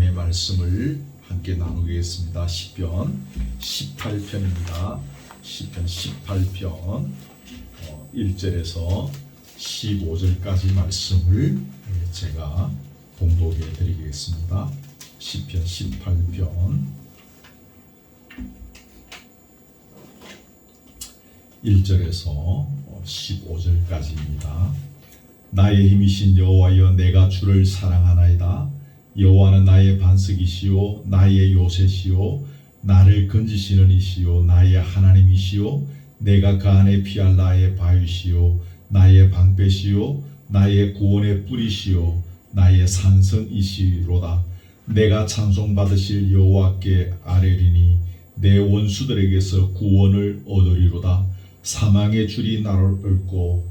하나님의 말씀을 함께 나누겠습니다. 시편 18편입니다. 시편 18편 1절에서 15절까지 말씀을 제가 봉독해 드리겠습니다. 시편 18편 1절에서 15절까지입니다. 나의 힘이신 여호와여, 내가 주를 사랑하나이다. 여호와는 나의 반석이시요 나의 요새시요 나를 건지시는 이시요 나의 하나님이시요 내가 그 안에 피할 나의 바위시요 나의 방패시요 나의 구원의 뿌리시요 나의 산성이시로다. 내가 찬송받으실 여호와께 아뢰리니 내 원수들에게서 구원을 얻으리로다. 사망의 줄이 나를 얽고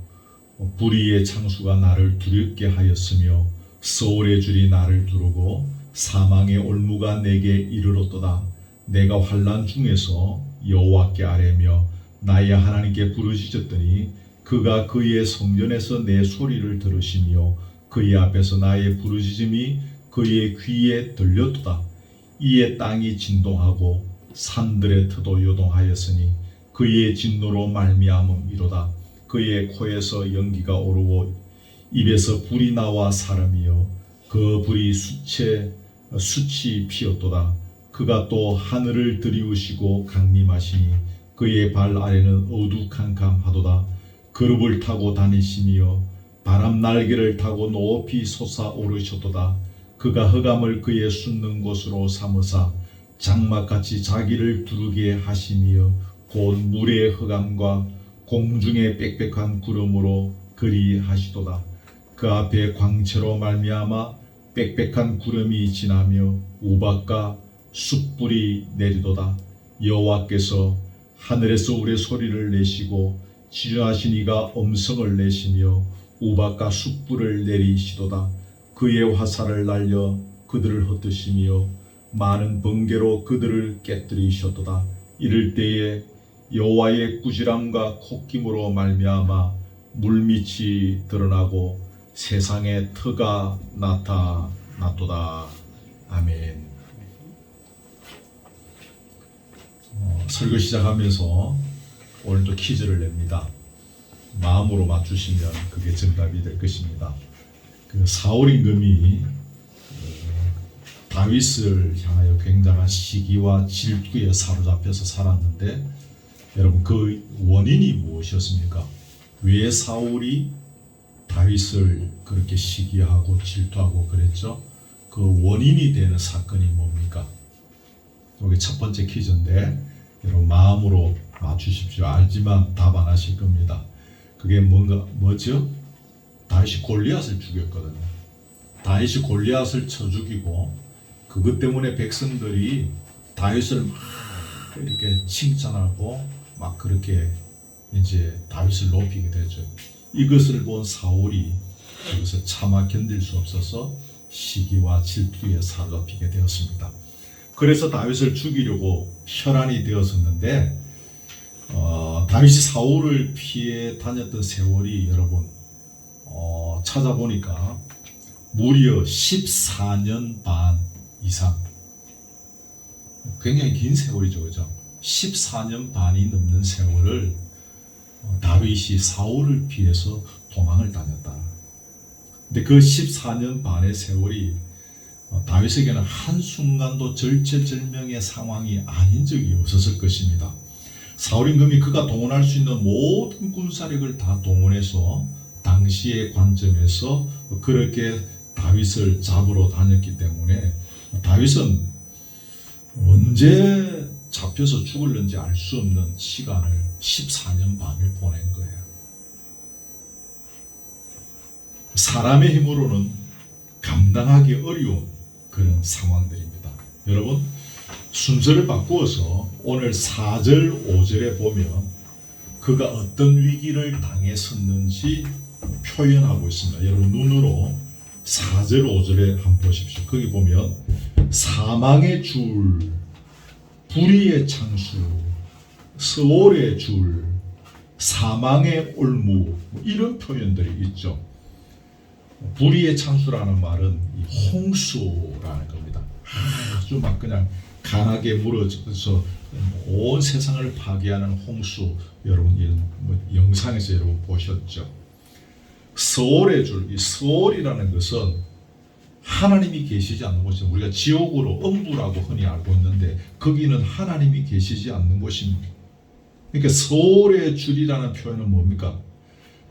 불의의 창수가 나를 두렵게 하였으며 서울의 줄이 나를 두르고 사망의 올무가 내게 이르렀도다. 내가 환난 중에서 여호와께 아뢰며 나의 하나님께 부르짖었더니 그가 그의 성전에서 내 소리를 들으시며 그의 앞에서 나의 부르짖음이 그의 귀에 들렸도다. 이에 땅이 진동하고 산들의 터도 요동하였으니 그의 진노로 말미암음이로다. 그의 코에서 연기가 오르고 입에서 불이 나와 사람이여 그 불이 숯이 피었도다. 그가 또 하늘을 들이우시고 강림하시니 그의 발 아래는 어두캄캄하도다. 그룹을 타고 다니시며 바람 날개를 타고 높이 솟아오르셨도다. 그가 흑암을 그의 숨는 곳으로 삼으사 장막같이 자기를 두르게 하시며 곧 물의 흑암과 공중의 빽빽한 구름으로 그리하시도다. 그 앞에 광채로 말미암아 빽빽한 구름이 지나며 우박과 숯불이 내리도다. 여호와께서 하늘에서 우레 소리를 내시고 지존하신 이가 음성을 내시며 우박과 숯불을 내리시도다. 그의 화살을 날려 그들을 흩으시며 많은 번개로 그들을 깨뜨리셨도다. 이를 때에 여호와의 꾸지람과 콧김으로 말미암아 물밑이 드러나고 세상에 터가 나타났도다. 아멘. 설교 시작하면서 오늘도 퀴즈를 냅니다. 마음으로 맞추시면 그게 정답이 될 것입니다. 그 사울 임금이 다윗을 향하여 굉장한 시기와 질투에 사로잡혀서 살았는데, 여러분 그 원인이 무엇이었습니까? 왜 사울이 다윗을 그렇게 시기하고 질투하고 그랬죠? 그 원인이 되는 사건이 뭡니까? 이게 첫 번째 퀴즈인데 여러분 마음으로 맞추십시오. 알지만 답 안 하실 겁니다. 그게 뭐죠? 다윗이 골리앗을 죽였거든요. 다윗이 골리앗을 쳐 죽이고 그것 때문에 백성들이 다윗을 막 이렇게 칭찬하고 막 그렇게 이제 다윗을 높이게 되죠. 이것을 본 사울이 이것을 차마 견딜 수 없어서 시기와 질투에 사로잡히게 되었습니다. 그래서 다윗을 죽이려고 혈안이 되었었는데 다윗이 사울을 피해 다녔던 세월이 여러분 찾아보니까 무려 14년 반 이상, 굉장히 긴 세월이죠, 그죠? 14년 반이 넘는 세월을 다윗이 사울을 피해서 도망을 다녔다. 근데 그 14년 반의 세월이 다윗에게는 한순간도 절체절명의 상황이 아닌 적이 없었을 것입니다. 사울 임금이 그가 동원할 수 있는 모든 군사력을 다 동원해서 당시의 관점에서 그렇게 다윗을 잡으러 다녔기 때문에 다윗은 언제 잡혀서 죽을는지 알 수 없는 시간을 14년 반을 보낸 거예요. 사람의 힘으로는 감당하기 어려운 그런 상황들입니다. 여러분 순서를 바꾸어서 오늘 4절 5절에 보면 그가 어떤 위기를 당했었는지 표현하고 있습니다. 여러분 눈으로 4절 5절에 한번 보십시오. 거기 보면 사망의 줄, 불의의 창수, 서울의 줄, 사망의 올무, 이런 표현들이 있죠. 불의의 창수라는 말은 홍수라는 겁니다. 아주 막 그냥 강하게 물어져서 온 세상을 파괴하는 홍수, 여러분 뭐 영상에서 여러분 보셨죠? 서울의 줄, 이 서울이라는 것은 하나님이 계시지 않는 곳이죠. 우리가 지옥으로 음부라고 흔히 알고 있는데 거기는 하나님이 계시지 않는 곳입니다. 그러니까 서울의 줄이라는 표현은 뭡니까?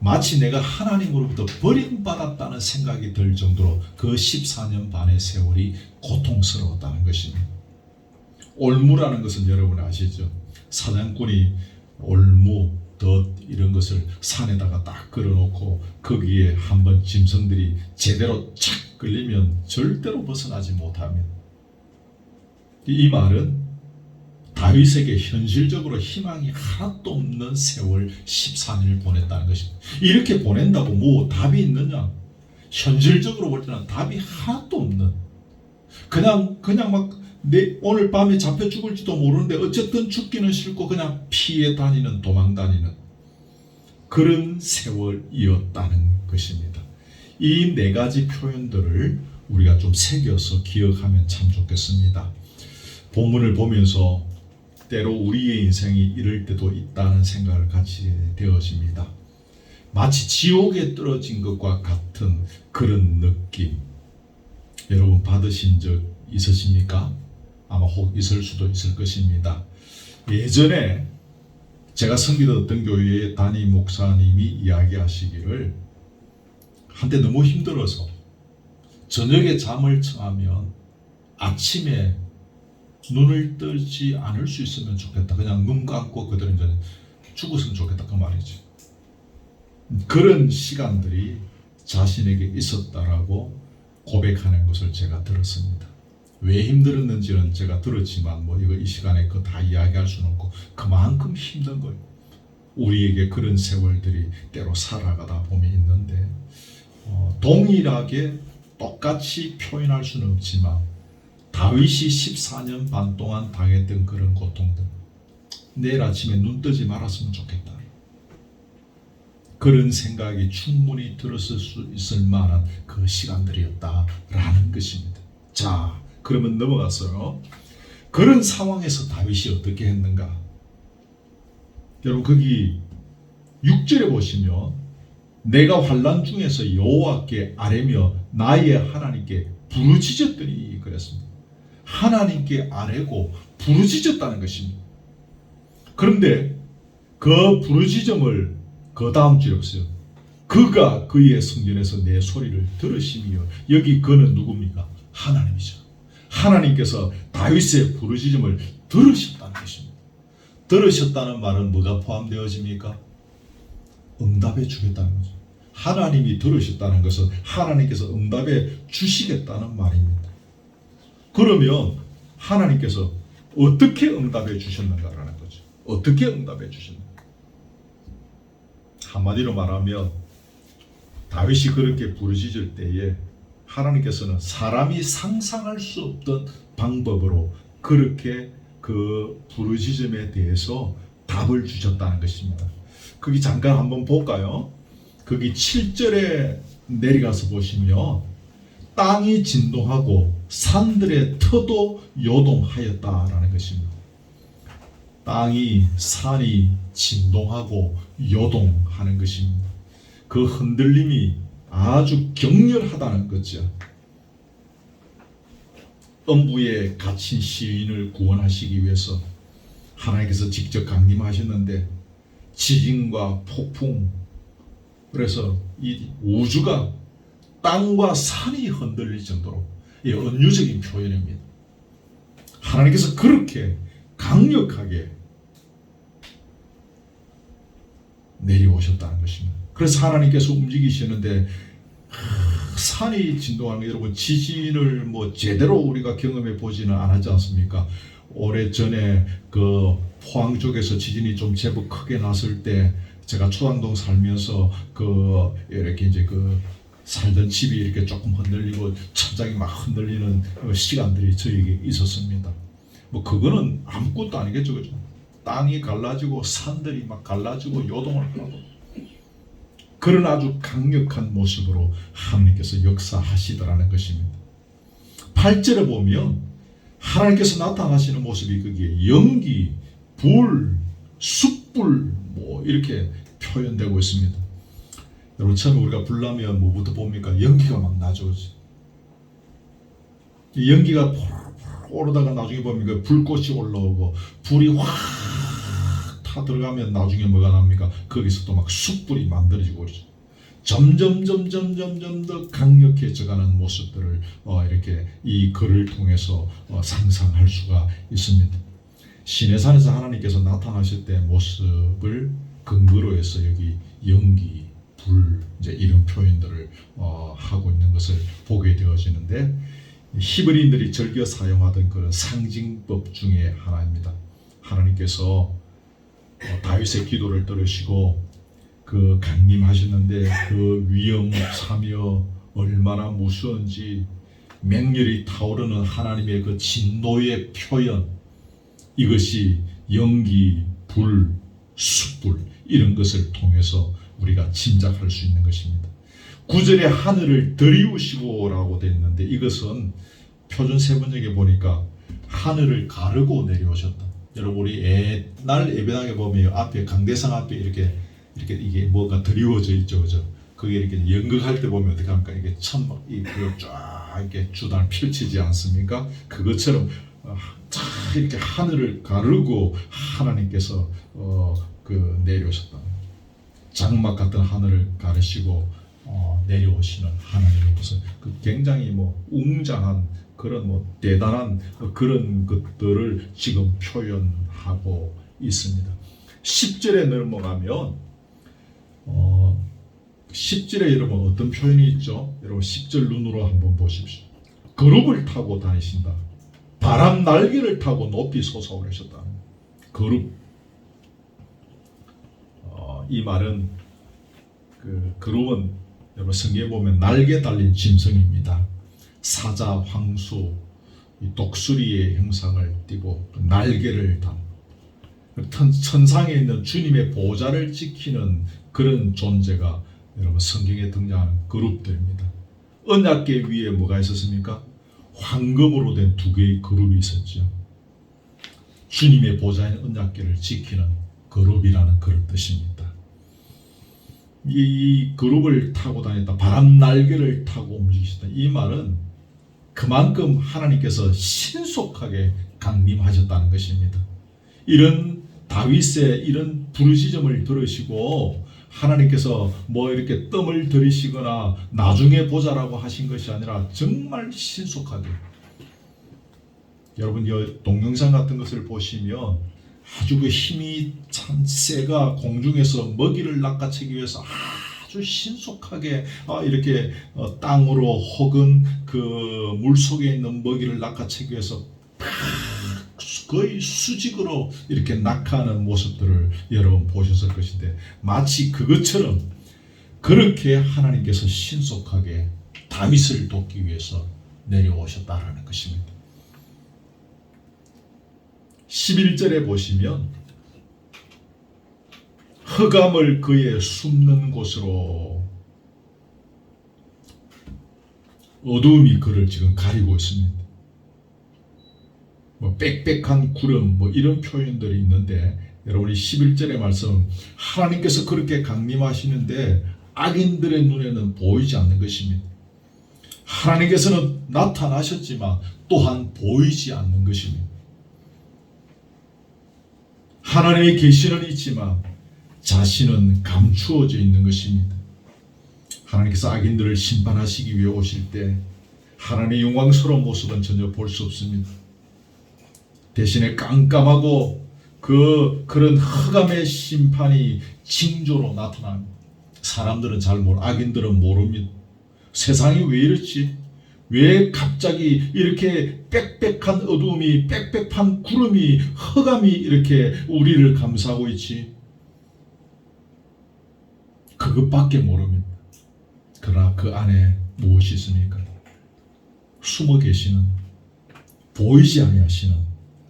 마치 내가 하나님으로부터 버림받았다는 생각이 들 정도로 그 14년 반의 세월이 고통스러웠다는 것입니다. 올무라는 것은 여러분 아시죠? 사냥꾼이 올무, 덫 이런 것을 산에다가 딱 걸어놓고 거기에 한번 짐승들이 제대로 착 끌리면 절대로 벗어나지 못합니다. 이 말은 다윗에게 현실적으로 희망이 하나도 없는 세월 14년을 보냈다는 것입니다. 이렇게 보낸다고 뭐 답이 있느냐? 현실적으로 볼 때는 답이 하나도 없는, 그냥 막 오늘 밤에 잡혀 죽을지도 모르는데 어쨌든 죽기는 싫고 그냥 피해 다니는, 도망 다니는 그런 세월이었다는 것입니다. 이 네 가지 표현들을 우리가 좀 새겨서 기억하면 참 좋겠습니다. 본문을 보면서 때로 우리의 인생이 이럴 때도 있다는 생각을 갖게 되어집니다. 마치 지옥에 떨어진 것과 같은 그런 느낌, 여러분 받으신 적 있으십니까? 아마 혹 있을 수도 있을 것입니다. 예전에 제가 섬기던 교회의 담임 목사님이 이야기하시기를, 한때 너무 힘들어서 저녁에 잠을 청하면 아침에 눈을 뜨지 않을 수 있으면 좋겠다. 그냥 눈 감고 그대로 이제 죽었으면 좋겠다, 그 말이지. 그런 시간들이 자신에게 있었다라고 고백하는 것을 제가 들었습니다. 왜 힘들었는지는 제가 들었지만 뭐 이거 이 시간에 그거 다 이야기할 수는 없고, 그만큼 힘든 거예요. 우리에게 그런 세월들이 때로 살아가다 보면 있는데 동일하게 똑같이 표현할 수는 없지만 다윗이 14년 반 동안 당했던 그런 고통들, 내일 아침에 눈 뜨지 말았으면 좋겠다, 그런 생각이 충분히 들었을 수 있을 만한 그 시간들이었다라는 것입니다. 자, 그러면 넘어갔어요. 그런 상황에서 다윗이 어떻게 했는가? 여러분 거기 6절에 보시면 내가 환난 중에서 여호와께 아뢰며 나의 하나님께 부르짖었더니 그랬습니다. 하나님께 아뢰고 부르짖었다는 것입니다. 그런데 그 부르짖음을 그 다음 줄에 보세요. 그가 그의 성전에서 내 소리를 들으시며, 여기 그는 누굽니까? 하나님이죠. 하나님께서 다윗의 부르짖음을 들으셨다는 것입니다. 들으셨다는 말은 뭐가 포함되어집니까? 응답해 주겠다는 거죠. 하나님이 들으셨다는 것은 하나님께서 응답해 주시겠다는 말입니다. 그러면 하나님께서 어떻게 응답해 주셨는가라는 거죠. 어떻게 응답해 주셨는가? 한마디로 말하면 다윗이 그렇게 부르짖을 때에 하나님께서는 사람이 상상할 수 없던 방법으로 그렇게 그 부르짖음에 대해서 답을 주셨다는 것입니다. 거기 잠깐 한번 볼까요? 거기 7절에 내려가서 보시면 땅이 진동하고 산들의 터도 요동하였다라는 것입니다. 산이 진동하고 요동하는 것입니다. 그 흔들림이 아주 격렬하다는 거죠. 음부에 갇힌 시인을 구원하시기 위해서 하나님께서 직접 강림하셨는데 지진과 폭풍, 그래서 이 우주가 땅과 산이 흔들릴 정도로 이 은유적인 표현입니다. 하나님께서 그렇게 강력하게 내려오셨다는 것입니다. 그래서 하나님께서 움직이시는데 산이 진동하는 게, 여러분 지진을 뭐 제대로 우리가 경험해 보지는 않았지 않습니까? 오래전에 그 포항 쪽에서 지진이 좀 제법 크게 났을 때 제가 초당동 살면서 그 이렇게 이제 그 살던 집이 이렇게 조금 흔들리고 천장이 막 흔들리는 시간들이 저에게 있었습니다. 뭐 그거는 아무것도 아니겠죠, 그죠? 땅이 갈라지고 산들이 막 갈라지고 요동을 하고 그런 아주 강력한 모습으로 하나님께서 역사하시더라는 것입니다. 8절에 보면 하나님께서 나타나시는 모습이 거기에 연기, 불, 숯불 뭐 이렇게 표현되고 있습니다. 여러분 처음에 우리가 불 나면 뭐부터 봅니까? 연기가 막 나죠. 이 연기가 오르다가 나중에 보면 그 불꽃이 올라오고 불이 확 타 들어가면 나중에 뭐가 납니까? 거기서 또 막 숯불이 만들어지고 그러죠. 점점 더 강력해져가는 모습들을 이렇게 이 글을 통해서 상상할 수가 있습니다. 시내산에서 하나님께서 나타나실 때 모습을 근거로 해서 여기 연기, 불 이제 이런 표현들을 하고 있는 것을 보게 되어지는데 히브리인들이 즐겨 사용하던 그런 상징법 중에 하나입니다. 하나님께서 다윗의 기도를 들으시고 그 강림하셨는데 그 위엄 사며 얼마나 무서운지 맹렬히 타오르는 하나님의 그 진노의 표현, 이것이 연기, 불, 숯불 이런 것을 통해서 우리가 짐작할 수 있는 것입니다. 9절에 하늘을 들이우시고 라고 되어 있는데 이것은 표준 세번역에 보니까 하늘을 가르고 내려오셨다. 여러분 우리 옛날 예배당에 보면 앞에 강대상 앞에 이렇게 이게 뭐가 드리워져 있죠, 그죠? 그게 이렇게 연극할 때 보면 어떻게 합니까? 이게 천막 쫙 이렇게 주단을 펼치지 않습니까? 그것처럼 이렇게 하늘을 가르고 하나님께서 내려오셨다. 장막 같은 하늘을 가르시고 내려오시는 하나님의 모습, 그 굉장히 웅장한 그런 대단한 그런 것들을 지금 표현하고 있습니다. 10절에 넘어가면 10절에 여러분 어떤 표현이 있죠? 여러분 10절 눈으로 한번 보십시오. 그룹을 타고 다니신다. 바람 날개를 타고 높이 솟아오르셨다. 그룹. 이 말은 그룹은 여러분 성경에 보면 날개 달린 짐승입니다. 사자, 황수, 독수리의 형상을 띠고 날개를 단 천상에 있는 주님의 보좌를 지키는 그런 존재가 여러분 성경에 등장하는 그룹들입니다. 언약궤 위에 뭐가 있었습니까? 황금으로 된 두 개의 그룹이 있었죠. 주님의 보좌인 언약궤를 지키는 그룹이라는 그런 뜻입니다. 이 그룹을 타고 다녔다. 바람 날개를 타고 움직이셨다. 이 말은 그만큼 하나님께서 신속하게 강림하셨다는 것입니다. 이런 다윗의 이런 부르짖음을 들으시고 하나님께서 이렇게 뜸을 들이시거나 나중에 보자라고 하신 것이 아니라 정말 신속하게, 여러분 이 동영상 같은 것을 보시면 아주 그 힘이 참 세가 공중에서 먹이를 낚아채기 위해서 아주 신속하게 이렇게 땅으로 혹은 그 물속에 있는 먹이를 낚아채기 위해서 거의 수직으로 이렇게 낙하하는 모습들을 여러분 보셨을 것인데 마치 그것처럼 그렇게 하나님께서 신속하게 다윗을 돕기 위해서 내려오셨다라는 것입니다. 11절에 보시면 흑암을 그의 숨는 곳으로, 어두움이 그를 지금 가리고 있습니다. 빽빽한 구름 이런 표현들이 있는데 여러분이 11절의 말씀, 하나님께서 그렇게 강림하시는데 악인들의 눈에는 보이지 않는 것입니다. 하나님께서는 나타나셨지만 또한 보이지 않는 것입니다. 하나님의 계시는 있지만 자신은 감추어져 있는 것입니다. 하나님께서 악인들을 심판하시기 위해 오실 때 하나님의 영광스러운 모습은 전혀 볼 수 없습니다. 대신에 깜깜하고 그런 흑암의 심판이 징조로 나타납니다. 사람들은 잘 모르고 악인들은 모릅니다. 세상이 왜 이렇지? 왜 갑자기 이렇게 빽빽한 어두움이, 빽빽한 구름이, 흑암이 이렇게 우리를 감싸고 있지? 그것밖에 모릅니다. 그러나 그 안에 무엇이 있습니까? 숨어 계시는, 보이지 아니하시는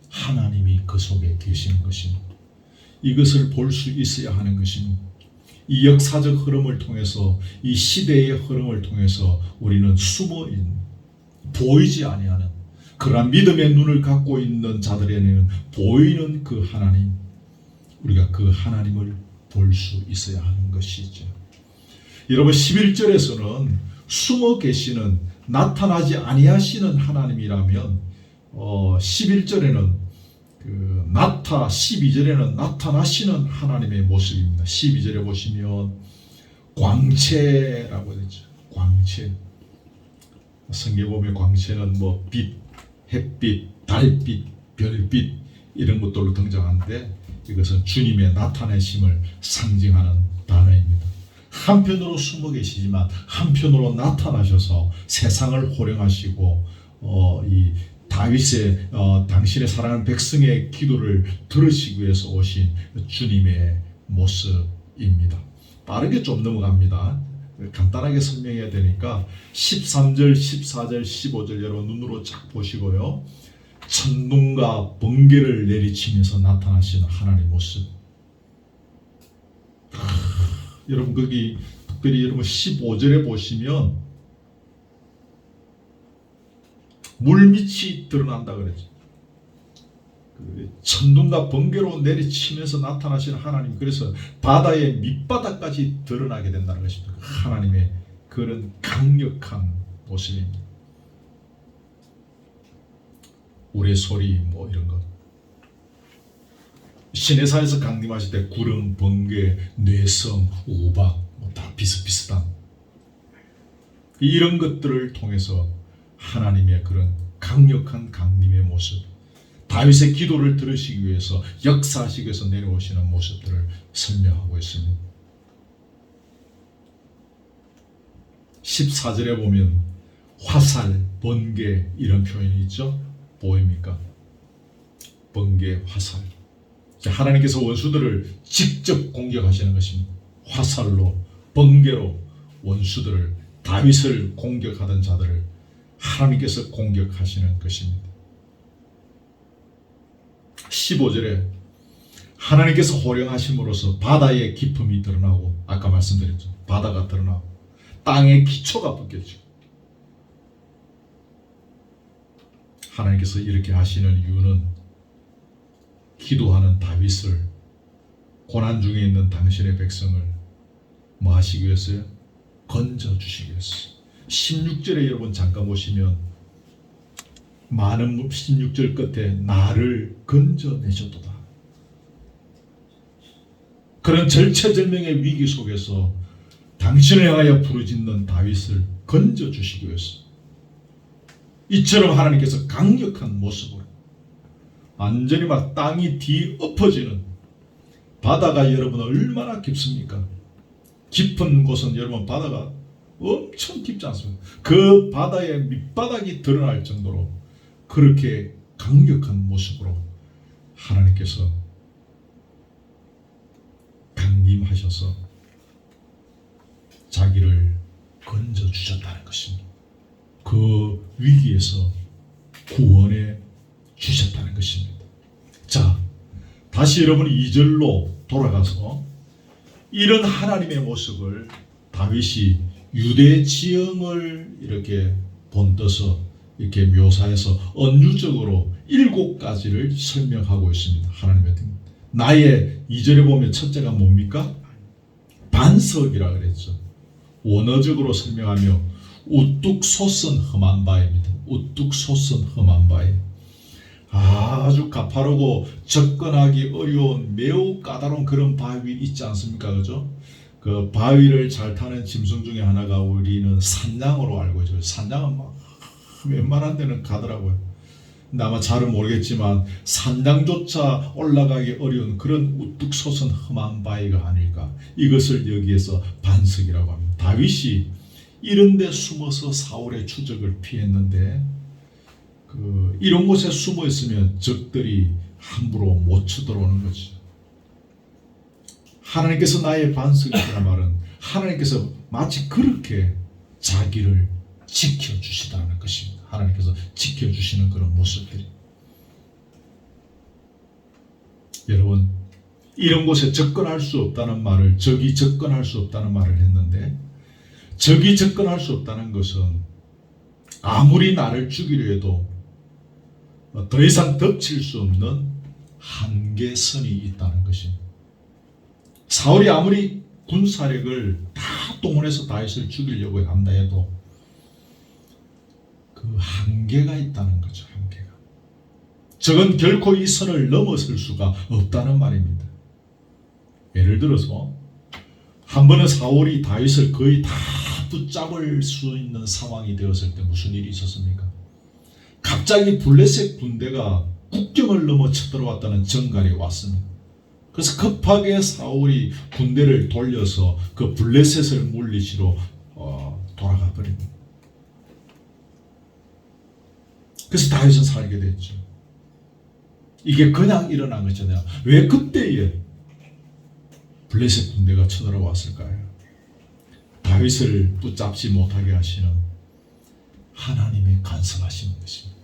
하나님이 그 속에 계시는 것입니다. 이것을 볼 수 있어야 하는 것입니다. 이 역사적 흐름을 통해서, 이 시대의 흐름을 통해서 우리는 숨어있는, 보이지 아니하는, 그러한 믿음의 눈을 갖고 있는 자들에게는 보이는 그 하나님, 우리가 그 하나님을 볼 수 있어야 하는 것이죠. 여러분 11절에서는 숨어 계시는, 나타나지 아니하시는 하나님이라면 11절에는 12절에는 나타나시는 하나님의 모습입니다. 12절에 보시면 광채라고 되죠. 광채. 성경에 보면 광채는 뭐 빛, 햇빛, 달빛, 별빛 이런 것들로 등장하는데 이것은 주님의 나타내심을 상징하는 단어입니다. 한편으로 숨어 계시지만 한편으로 나타나셔서 세상을 호령하시고 이 다윗의 당신의 사랑하는 백성의 기도를 들으시기 위해서 오신 주님의 모습입니다. 빠르게 좀 넘어갑니다. 간단하게 설명해야 되니까 13절, 14절, 15절 여러분 눈으로 쫙 보시고요. 천둥과 번개를 내리치면서 나타나시는 하나님의 모습. 여러분 거기 특별히 여러분 15절에 보시면 물밑이 드러난다 그랬죠. 천둥과 번개로 내리치면서 나타나시는 하나님, 그래서 바다의 밑바닥까지 드러나게 된다는 것입니다. 하나님의 그런 강력한 모습입니다. 우레소리 뭐 이런 것, 시내산에서 강림하실 때 구름, 번개, 뇌성, 우박 뭐 다 비슷비슷한 이런 것들을 통해서 하나님의 그런 강력한 강림의 모습, 다윗의 기도를 들으시기 위해서 역사하시기 위해서 내려오시는 모습들을 설명하고 있습니다. 14절에 보면 화살, 번개 이런 표현이 있죠. 보입니까? 번개, 화살. 하나님께서 원수들을 직접 공격하시는 것입니다. 화살로, 번개로 원수들을, 다윗을 공격하던 자들을 하나님께서 공격하시는 것입니다. 15절에 하나님께서 호령하심으로써 바다의 깊음이 드러나고, 아까 말씀드렸죠. 바다가 드러나고 땅의 기초가 벗겨지고, 하나님께서 이렇게 하시는 이유는 기도하는 다윗을, 고난 중에 있는 당신의 백성을 뭐 하시기 위해서요? 건져주시기 위해서. 16절에 여러분 잠깐 보시면 많은 16절 끝에 나를 건져내셨도다. 그런 절체절명의 위기 속에서 당신을 향하여 부르짖는 다윗을 건져주시기 위해서 이처럼 하나님께서 강력한 모습으로 완전히 막 땅이 뒤엎어지는, 바다가 여러분 얼마나 깊습니까? 깊은 곳은 여러분 바다가 엄청 깊지 않습니까? 그 바다의 밑바닥이 드러날 정도로 그렇게 강력한 모습으로 하나님께서 강림하셔서 자기를 건져주셨다는 것입니다. 그 위기에서 구원해 주셨다는 것입니다. 자, 다시 여러분 2절로 돌아가서 이런 하나님의 모습을 다윗이 유대 지형을 이렇게 본떠서 이렇게 묘사해서 언유적으로 7가지를 설명하고 있습니다. 하나님의 나의 2절에 보면 첫째가 뭡니까? 반석이라 그랬죠. 원어적으로 설명하며 우뚝 솟은 험한 바입니다. 우뚝 솟은 험한 바에 아주 가파르고 접근하기 어려운 매우 까다로운 그런 바위 있지 않습니까? 그죠? 그 바위를 잘 타는 짐승 중에 하나가 우리는 산양으로 알고 있죠. 산양은 막 웬만한 데는 가더라고요. 근데 아마 잘은 모르겠지만 산양조차 올라가기 어려운 그런 우뚝 솟은 험한 바위가 아닐까. 이것을 여기에서 반석이라고 합니다. 다윗이 이런 데 숨어서 사울의 추적을 피했는데 이런 곳에 숨어 있으면 적들이 함부로 못 쳐들어오는 거죠. 하나님께서 나의 반석이라는 말은 하나님께서 마치 그렇게 자기를 지켜주시다는 것입니다. 하나님께서 지켜주시는 그런 모습들이. 여러분, 이런 곳에 접근할 수 없다는 말을, 적이 접근할 수 없다는 말을 했는데, 적이 접근할 수 없다는 것은 아무리 나를 죽이려 해도 더 이상 덮칠 수 없는 한계선이 있다는 것입니다. 사울이 아무리 군사력을 다 동원해서 다윗을 죽이려고 한다 해도 그 한계가 있다는 거죠. 한계가. 저건 결코 이 선을 넘어설 수가 없다는 말입니다. 예를 들어서 한 번은 사울이 다윗을 거의 다 붙잡을 수 있는 상황이 되었을 때 무슨 일이 있었습니까? 갑자기 블레셋 군대가 국경을 넘어 쳐들어왔다는 정갈이 왔습니다. 그래서 급하게 사울이 군대를 돌려서 그 블레셋을 물리치러 돌아가 버립니다. 그래서 다윗은 살게 됐죠. 이게 그냥 일어난 것이잖아요. 왜 그때에 블레셋 군대가 쳐들어왔을까요? 다윗을 붙잡지 못하게 하시는 하나님의 간섭하시는 것입니다.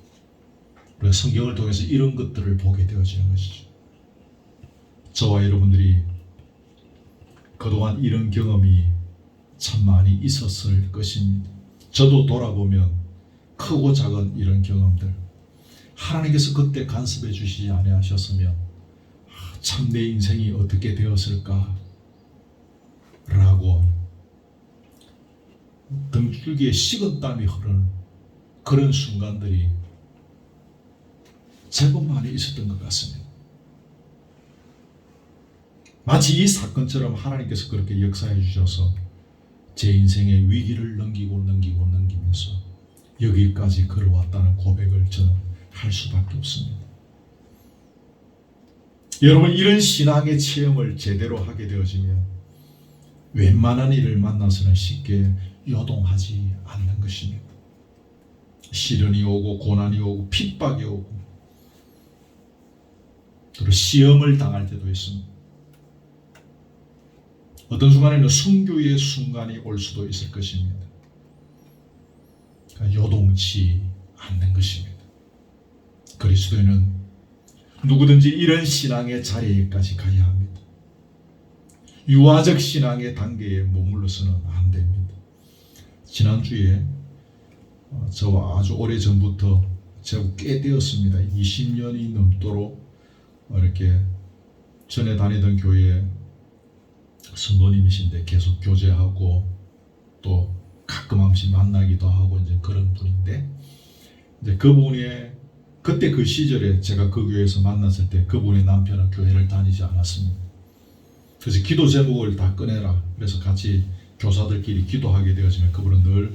우리가 성경을 통해서 이런 것들을 보게 되어지는 것이죠. 저와 여러분들이 그동안 이런 경험이 참 많이 있었을 것입니다. 저도 돌아보면 크고 작은 이런 경험들, 하나님께서 그때 간섭해 주시지 아니하셨으면 참 내 인생이 어떻게 되었을까 라고 등줄기에 식은땀이 흐르는 그런 순간들이 제법 많이 있었던 것 같습니다. 마치 이 사건처럼 하나님께서 그렇게 역사해 주셔서 제 인생의 위기를 넘기면서 여기까지 걸어왔다는 고백을 저는 할 수밖에 없습니다. 여러분, 이런 신앙의 체험을 제대로 하게 되어지면 웬만한 일을 만나서는 쉽게 요동하지 않는 것입니다. 시련이 오고 고난이 오고 핍박이 오고 또 시험을 당할 때도 있습니다. 어떤 순간에는 순교의 순간이 올 수도 있을 것입니다. 그러니까 요동치 않는 것입니다. 그리스도인은 누구든지 이런 신앙의 자리에까지 가야 합니다. 유아적 신앙의 단계에 머물러서는 안 됩니다. 지난주에 저와 아주 오래전부터 제가 꽤 되었습니다. 20년이 넘도록 이렇게 전에 다니던 교회에 성도님이신데 계속 교제하고 또 가끔 한 번씩 만나기도 하고 이제 그런 분인데, 이제 그분의 그때 그 시절에 제가 그 교회에서 만났을 때 그분의 남편은 교회를 다니지 않았습니다. 그래서 기도 제목을 다 꺼내라. 그래서 같이 교사들끼리 기도하게 되어지면 그분은 늘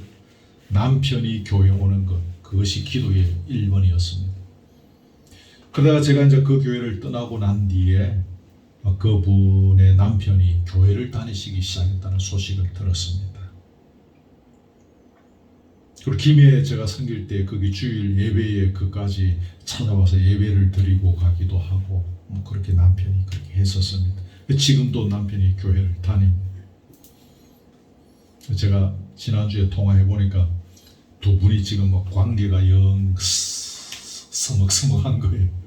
남편이 교회 오는 것, 그것이 기도의 1번이었습니다. 그러다가 제가 이제 그 교회를 떠나고 난 뒤에 그분의 남편이 교회를 다니시기 시작했다는 소식을 들었습니다. 그리고 김해에 제가 섬길 때 거기 주일 예배에 그까지 찾아와서 예배를 드리고 가기도 하고 그렇게 남편이 그렇게 했었습니다. 지금도 남편이 교회를 다닙니다. 제가 지난주에 통화해 보니까 두 분이 지금 관계가 영 서먹서먹한 거예요.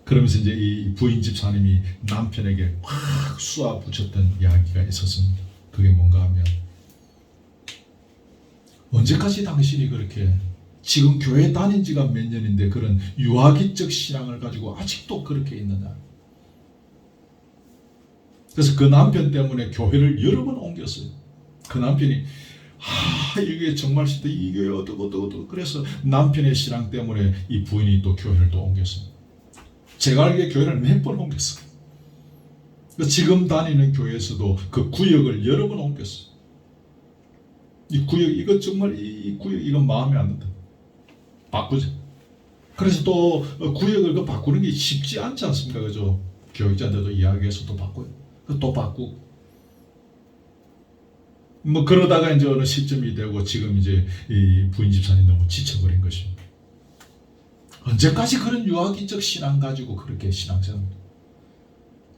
그러면서 이제 이 부인 집사님이 남편에게 확 쏘아 붙였던 이야기가 있었습니다. 그게 뭔가 하면, 언제까지 당신이 그렇게 지금 교회 다닌 지가 몇 년인데 그런 유아기적 신앙을 가지고 아직도 그렇게 있느냐. 그래서 그 남편 때문에 교회를 여러 번 옮겼어요. 그 남편이 이게 정말 진짜 이 교회 어떠고 그래서 남편의 신앙 때문에 이 부인이 또 교회를 또 옮겼어요. 제가 알기에 교회를 몇 번 옮겼어요. 지금 다니는 교회에서도 그 구역을 여러 번 옮겼어요. 이 구역, 이거 정말 이 구역, 이건 마음에 안 든다. 바꾸자. 그래서 또 구역을 그 바꾸는 게 쉽지 않지 않습니까? 그죠? 교육자한테도 이야기해서 또 바꿔요. 또 바꾸고. 그러다가 이제 어느 시점이 되고 지금 이제 이 부인 집사님 너무 지쳐버린 것입니다. 언제까지 그런 유아기적 신앙 가지고 그렇게 신앙생활?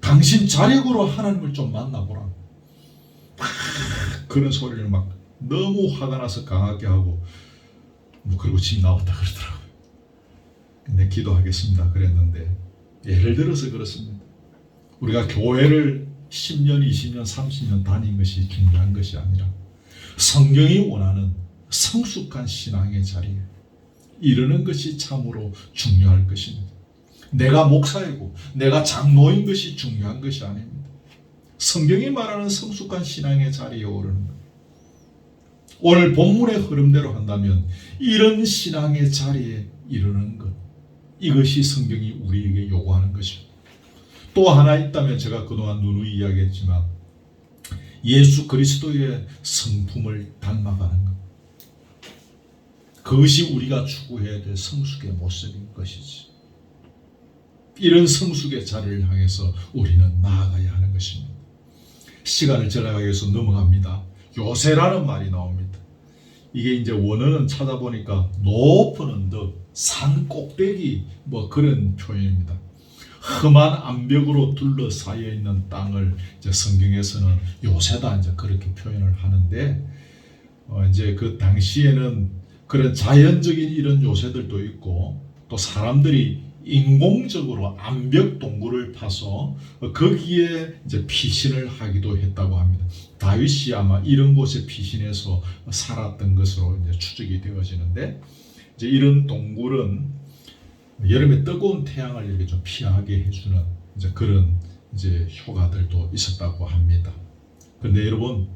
당신 자력으로 하나님을 좀 만나보라. 그런 소리를 막 너무 화가 나서 강하게 하고 그리고 집 나왔다 그러더라고요. 근데 기도하겠습니다 그랬는데, 예를 들어서 그렇습니다. 우리가 교회를 10년, 20년, 30년 다닌 것이 중요한 것이 아니라 성경이 원하는 성숙한 신앙의 자리에 이르는 것이 참으로 중요할 것입니다. 내가 목사이고 내가 장로인 것이 중요한 것이 아닙니다. 성경이 말하는 성숙한 신앙의 자리에 오르는 것. 오늘 본문의 흐름대로 한다면 이런 신앙의 자리에 이르는 것, 이것이 성경이 우리에게 요구하는 것입니다. 또 하나 있다면 제가 그동안 누누이 이야기했지만 예수 그리스도의 성품을 닮아가는 것, 그것이 우리가 추구해야 될 성숙의 모습인 것이지. 이런 성숙의 자리를 향해서 우리는 나아가야 하는 것입니다. 시간을 절약하기 위해서 넘어갑니다. 요새라는 말이 나옵니다. 이게 이제 원어는 찾아보니까 높은 언덕, 산 꼭대기 뭐 그런 표현입니다. 험한 암벽으로 둘러싸여 있는 땅을 이제 성경에서는 요새다 이제 그렇게 표현을 하는데 이제 그 당시에는 그런 자연적인 이런 요새들도 있고 또 사람들이 인공적으로 암벽 동굴을 파서 거기에 이제 피신을 하기도 했다고 합니다. 다윗이 아마 이런 곳에 피신해서 살았던 것으로 이제 추측이 되어지는데, 이제 이런 동굴은 여름에 뜨거운 태양을 이렇게 좀 피하게 해주는 이제 그런 이제 효과들도 있었다고 합니다. 그런데 여러분,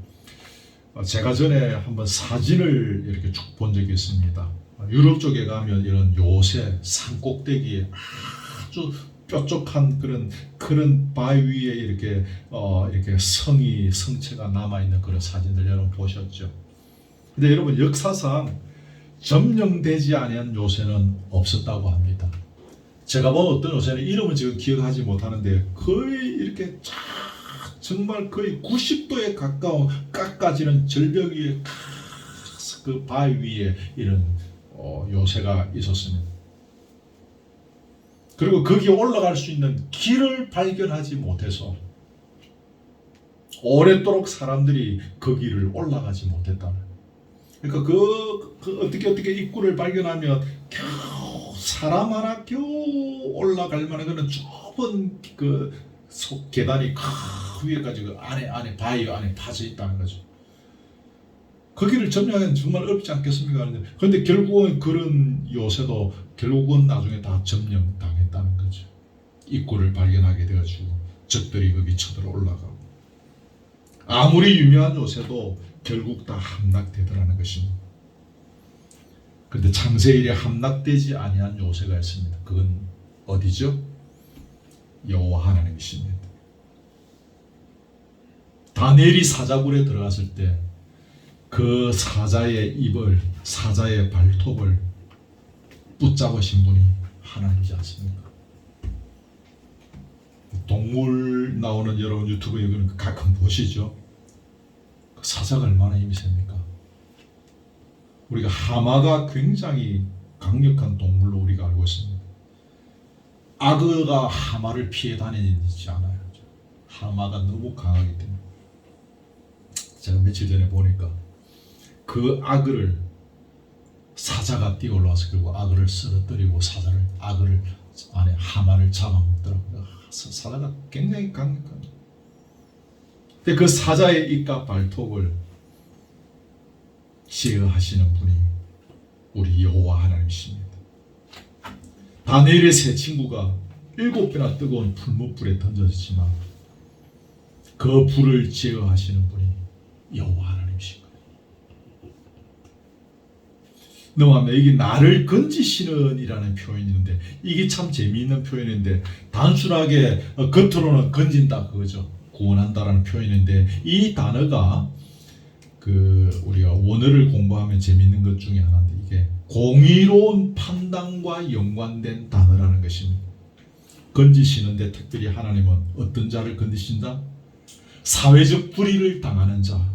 제가 전에 한번 사진을 이렇게 쭉 본 적이 있습니다. 유럽 쪽에 가면 이런 요새 산 꼭대기에 아주 뾰족한 그런 바위 위에 이렇게 성체가 남아 있는 그런 사진들 여러분 보셨죠? 근데 여러분, 역사상 점령되지 아니한 요새는 없었다고 합니다. 제가 본 어떤 요새는 이름은 지금 기억하지 못하는데 거의 이렇게 정말 거의 90도에 가까운 깎아지는 절벽 위에 그 바위 위에 이런 요새가 있었습니다. 그리고 거기에 올라갈 수 있는 길을 발견하지 못해서 오랫도록 사람들이 거기를 올라가지 못했다는. 그러니까 어떻게 입구를 발견하면 겨우 사람 하나 겨우 올라갈 만한 그런 좁은 그 속 계단이 위에까지 그 안에 바위 안에 파져 있다는 거죠. 거기를 점령하기는 정말 어렵지 않겠습니까? 그런데 결국은 그런 요새도 결국은 나중에 다 점령당했다는 거죠. 입구를 발견하게 되어지고 적들이 거기 쳐들어 올라가고, 아무리 유명한 요새도 결국 다 함락되더라는 것입니다. 그런데 창세일에 함락되지 아니한 요새가 있습니다. 그건 어디죠? 여호와 하나님이십니다. 다니엘이 사자굴에 들어갔을 때 그 사자의 입을, 사자의 발톱을 붙잡으신 분이 하나님이지 않습니까? 동물 나오는 여러분 유튜브에 가끔 보시죠? 그 사자가 얼마나 힘이 셉니까? 우리가 하마가 굉장히 강력한 동물로 우리가 알고 있습니다. 악어가 하마를 피해 다니지 않아요. 하마가 너무 강하기 때문에. 제가 며칠 전에 보니까 그 악어를 사자가 뛰어 올라와서 결국 악어를 쓰러뜨리고 악어를 안에 하마를 잡아먹더라고요. 사자가 굉장히 강력합니다. 근데 그 사자의 입과 발톱을 제어하시는 분이 우리 여호와 하나님이십니다. 다니엘의 세 친구가 7배나 뜨거운 풀무불에 던져졌지만 그 불을 제어하시는 분이 여호와 하나님이신 거예요. 넘어가면 이게 나를 건지시는 이라는 표현이 있는데, 이게 참 재미있는 표현인데, 단순하게 겉으로는 건진다 그거죠. 구원한다라는 표현인데, 이 단어가 우리가 원어를 공부하면 재미있는 것 중에 하나인데, 이게 공의로운 판단과 연관된 단어라는 것입니다. 건지시는데 특별히 하나님은 어떤 자를 건지신다? 사회적 불의를 당하는 자,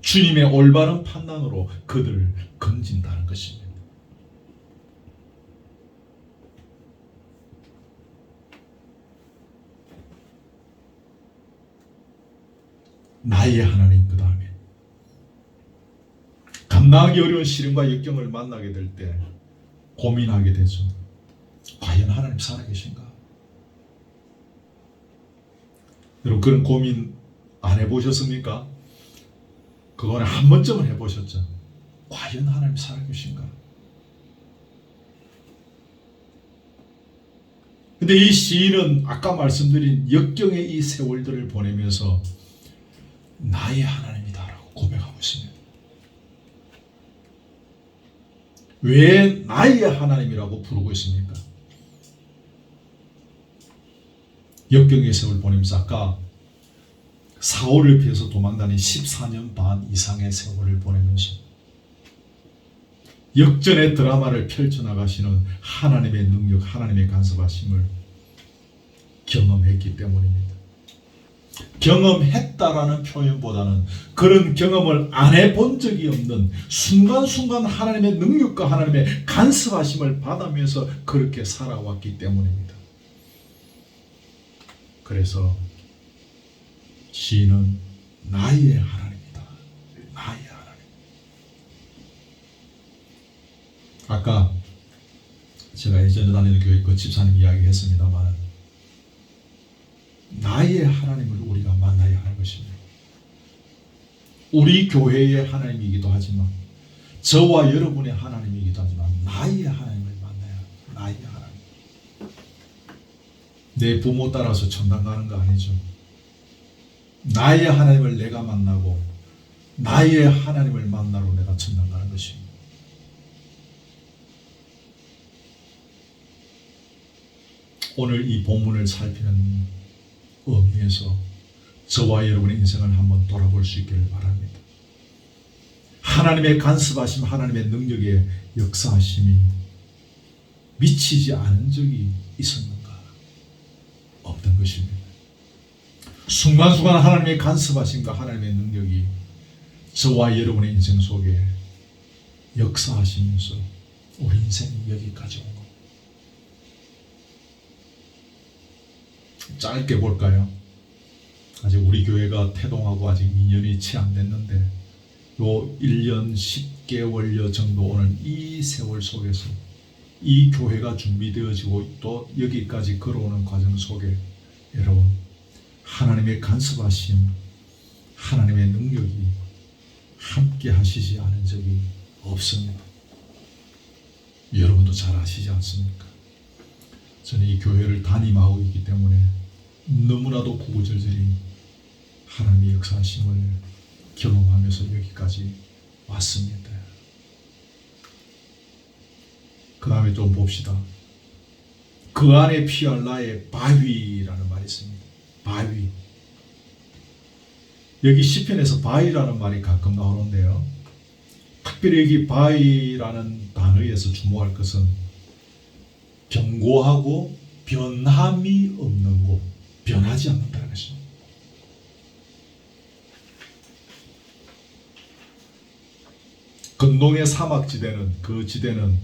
주님의 올바른 판단으로 그들을 건진다는 것입니다. 나의 하나님, 그 다음에 감당하기 어려운 시련과 역경을 만나게 될 때 고민하게 되죠. 과연 하나님 살아계신가? 여러분, 그런 고민 안 해보셨습니까? 그거는 한 번쯤은 해보셨죠. 과연 하나님 살아계신가? 근데 이 시인은 아까 말씀드린 역경의 이 세월들을 보내면서 나의 하나님이다라고 고백하고 있습니다. 왜 나의 하나님이라고 부르고 있습니까? 역경의 세월 보내면서 아까 사울을 피해서 도망다닌 14년 반 이상의 세월을 보내면서 역전의 드라마를 펼쳐나가시는 하나님의 능력, 하나님의 간섭하심을 경험했기 때문입니다. 경험했다라는 표현보다는 그런 경험을 안 해본 적이 없는 순간순간 하나님의 능력과 하나님의 간섭하심을 받으면서 그렇게 살아왔기 때문입니다. 그래서 시인은 나의 하나님이다. 나의 하나님. 아까 제가 예전에 다니는 교회 그 집사님 이야기했습니다만 나의 하나님을 우리가 만나야 하는 것입니다. 우리 교회의 하나님이기도 하지만 저와 여러분의 하나님이기도 하지만 나의 하나님을 만나야 합니다. 나의 하나님. 내 부모 따라서 천당 가는 거 아니죠. 나의 하나님을 내가 만나고 나의 하나님을 만나러 내가 천당 가는 것입니다. 오늘 이 본문을 살피는 의미에서 저와 여러분의 인생을 한번 돌아볼 수 있기를 바랍니다. 하나님의 간섭하심, 하나님의 능력의 역사하심이 미치지 않은 적이 있었는가? 없던 것입니다. 순간순간 하나님의 간섭하심과 하나님의 능력이 저와 여러분의 인생 속에 역사하시면서 우리 인생이 여기까지 온 겁니다. 짧게 볼까요? 아직 우리 교회가 태동하고 아직 2년이 채 안 됐는데 요 1년 10개월여 정도 오는 이 세월 속에서 이 교회가 준비되어지고 또 여기까지 걸어오는 과정 속에 여러분 하나님의 간섭하심, 하나님의 능력이 함께 하시지 않은 적이 없습니다. 여러분도 잘 아시지 않습니까? 저는 이 교회를 담임하고 있기 때문에 너무나도 구구절절히 하나님의 역사하심을 경험하면서 여기까지 왔습니다. 그 다음에 좀 봅시다. 그 안에 피할 나의 바위라는 말이 있습니다. 바위. 여기 시편에서 바위라는 말이 가끔 나오는데요. 특별히 여기 바위라는 단어에서 주목할 것은 견고하고 변함이 없는 곳, 변하지 않는다는 것입니다. 근동의 사막지대는 그 지대는